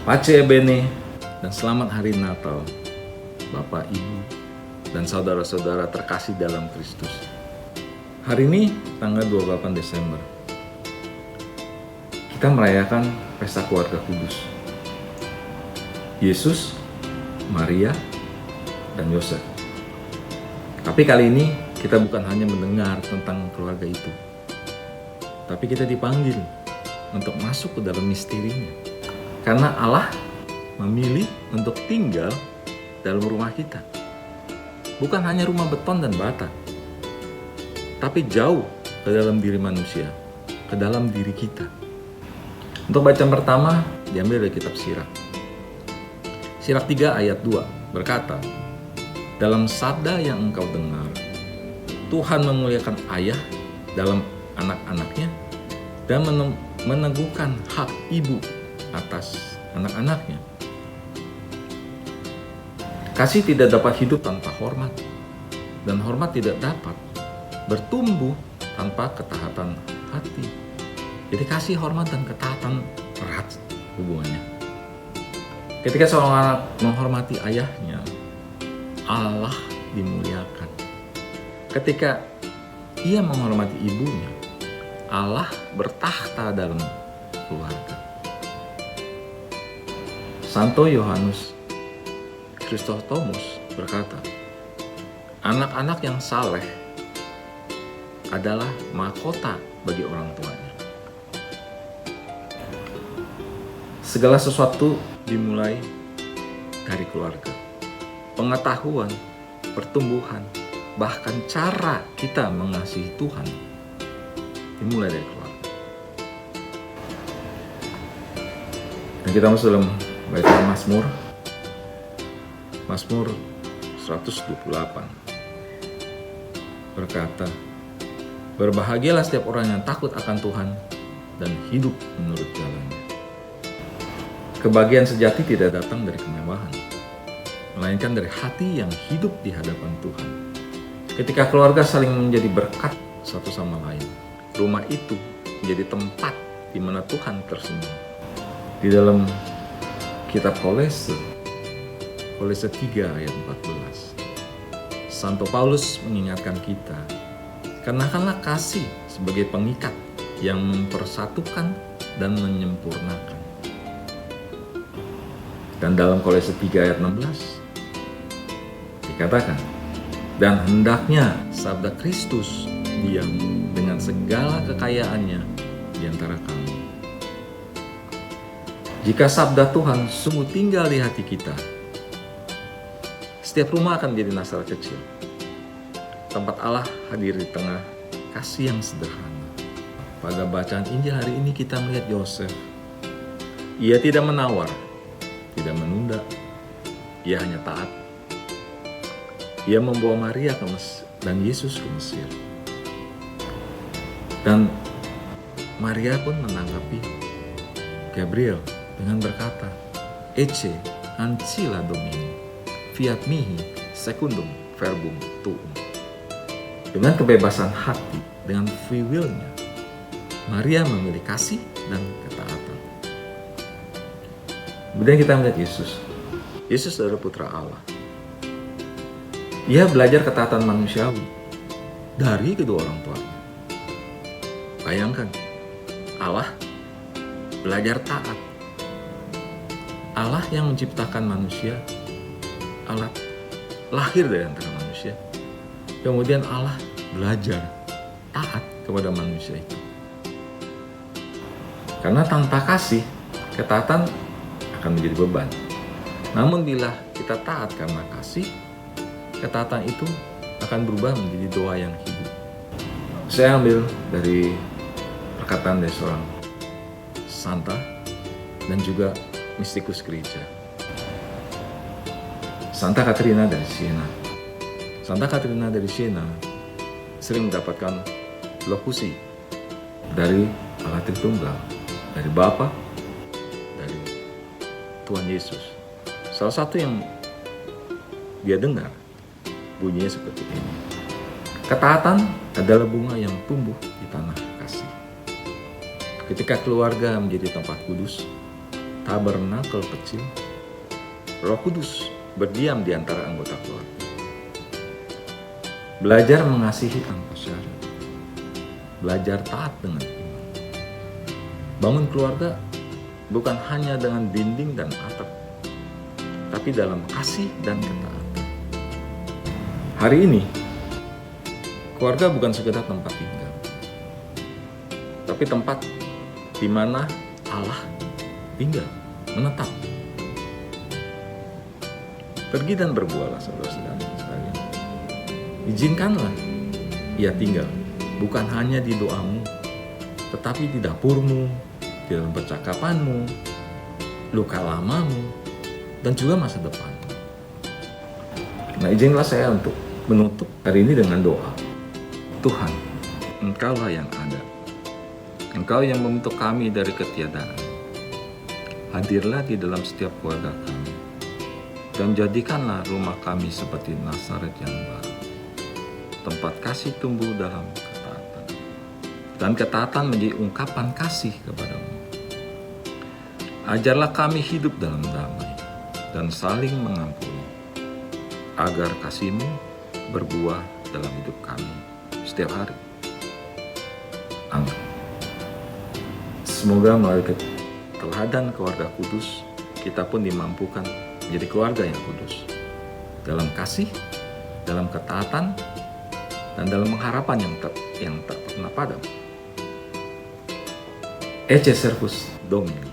Pace Bene dan selamat hari Natal Bapak, Ibu, dan saudara-saudara terkasih dalam Kristus. Hari ini tanggal 28 Desember kita merayakan pesta keluarga kudus. Yesus, Maria, dan Yosef. Tapi kali ini kita bukan hanya mendengar tentang keluarga itu, tapi kita dipanggil untuk masuk ke dalam misterinya. Karena Allah memilih untuk tinggal dalam rumah kita. Bukan hanya rumah beton dan bata, tapi jauh ke dalam diri manusia, ke dalam diri kita. Untuk bacaan pertama diambil dari kitab Sirach. Sirach 3 ayat 2 berkata, "Dalam sabda yang engkau dengar, Tuhan memuliakan ayah dalam anak-anaknya dan meneguhkan hak ibu atas anak-anaknya." Kasih tidak dapat hidup tanpa hormat, dan hormat tidak dapat bertumbuh tanpa ketaatan hati. Jadi kasih, hormat, dan ketaatan erat hubungannya. Ketika seorang anak menghormati ayahnya, Allah dimuliakan. Ketika ia menghormati ibunya, Allah bertakhta dalam keluarga. Santo Yohanes Chrysostomus berkata, anak-anak yang saleh adalah mahkota bagi orang tuanya. Segala sesuatu dimulai dari keluarga. Pengetahuan, pertumbuhan, bahkan cara kita mengasihi Tuhan dimulai dari keluarga. Dan kita masuk dalam bacaan Mazmur 128 berkata, "Berbahagialah setiap orang yang takut akan Tuhan dan hidup menurut jalannya." Kebahagiaan sejati tidak datang dari kemewahan, melainkan dari hati yang hidup di hadapan Tuhan. Ketika keluarga saling menjadi berkat satu sama lain, rumah itu menjadi tempat di mana Tuhan tersenyum. Di dalam kitab Kolose 3 ayat 14, Santo Paulus mengingatkan kita, kenakanlah kasih sebagai pengikat yang mempersatukan dan menyempurnakan. Dan dalam Kolose 3 ayat 16 dikatakan, dan hendaknya sabda Kristus diam dengan segala kekayaannya di antara kamu. Jika sabda Tuhan sungguh tinggal di hati kita, setiap rumah akan menjadi Nazaret kecil. Tempat Allah hadir di tengah kasih yang sederhana. Pada bacaan Injil hari ini kita melihat Yosef. Ia tidak menawar, tidak menunda, ia hanya taat. Ia membawa Maria ke Mesir dan Yesus ke Mesir. Dan Maria pun menanggapi Gabriel dengan berkata, "Ecce ancilla Domini, fiat mihi secundum verbum tuum." Dengan kebebasan hati, dengan free will-nya, Maria memilih kasih dan ketaatan. Kemudian kita melihat Yesus. Yesus adalah putra Allah. Ia belajar ketaatan manusiawi dari kedua orang tuanya. Bayangkan, Allah belajar taat. Allah yang menciptakan manusia, Allah lahir dari antara manusia. Kemudian Allah belajar taat kepada manusia itu. Karena tanpa kasih, ketaatan akan menjadi beban. Namun bila kita taat karena kasih, ketaatan itu akan berubah menjadi doa yang hidup. Saya ambil dari perkataan dari seorang santa dan juga mistikus gereja, Santa Caterina dari Siena. Santa Caterina dari Siena sering mendapatkan lokusi dari Allah Tritunggal, dari Bapa, dari Tuhan Yesus. Salah satu yang dia dengar bunyinya seperti ini. Ketaatan adalah bunga yang tumbuh di tanah kasih. Ketika keluarga menjadi tempat kudus, tabernakel kecil, Roh Kudus berdiam di antara anggota keluarga. Belajar mengasihi tanpa syarat, belajar taat dengan iman. Bangun keluarga bukan hanya dengan dinding dan atap, tapi dalam kasih dan ketaatan. Hari ini, keluarga bukan sekedar tempat tinggal, tapi tempat di mana Allah tinggal, menetap. Pergi dan berbuahlah, saudara-saudara sekalian. Izinkanlah Ia tinggal, bukan hanya di doamu, tetapi di dapurmu, di dalam percakapanmu, luka lamamu, dan juga masa depan. Nah, izinlah saya untuk menutup hari ini dengan doa. Tuhan, Engkaulah yang ada. Engkau yang membentuk kami dari ketiadaan. Hadirlah di dalam setiap keluarga kami, dan jadikanlah rumah kami seperti Nazaret yang baru, tempat kasih tumbuh dalam ketaatan, dan ketaatan menjadi ungkapan kasih kepadamu. Ajarlah kami hidup dalam damai dan saling mengampuni, agar kasih-Mu berbuah dalam hidup kami setiap hari. Amin. Semoga melalui teladan keluarga kudus, kita pun dimampukan menjadi keluarga yang kudus, dalam kasih, dalam ketaatan, dan dalam pengharapan yang tak pernah padam. Ecce Servus Domini.